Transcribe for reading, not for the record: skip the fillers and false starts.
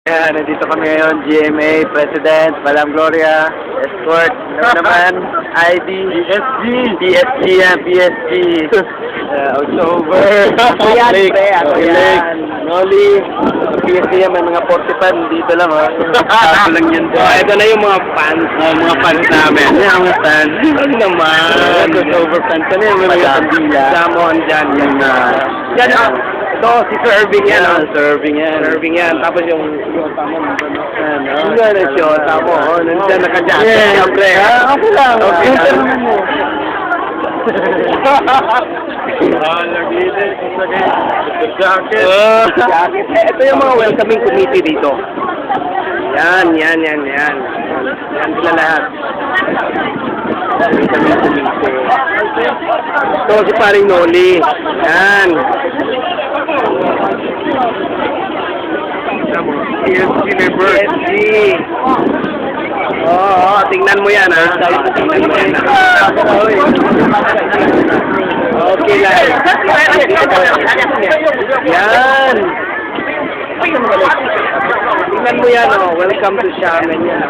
Yan, nandito kami ngayon, GMA, President, Madam Gloria, Escort, ano naman, ID, PSG, PSG yan, PSG, October, ako yan, pre, ako yan, Noli, PSG yan, may mga 45, dito lang, oh. Ako lang yun doon. Ito na yung mga fans, mga fans namin. Yan, mga fans. Ano naman, October fans, ano yung mga kandila? Samon dyan, yan, ito, si Sir Irving yan, Sir Irving yan. Sir Irving yan. Tapos yung tamo nandun, no? Ano? Yung show, tamo, nandyan, naka-jacket. Siyempre, okay lang. Okay lang. Lagilin, jacket. Jacket. Ito yung mga welcoming committee dito. Yan. Yan sila lahat. Welcoming committee. Ito si paring Noli. Yan. PSG member. PSG. Oo, tingnan mo yan, ha? Tingnan mo yan, ha? Okay lang. Yan. Tingnan mo yan, oh. Welcome to Xiamen yan.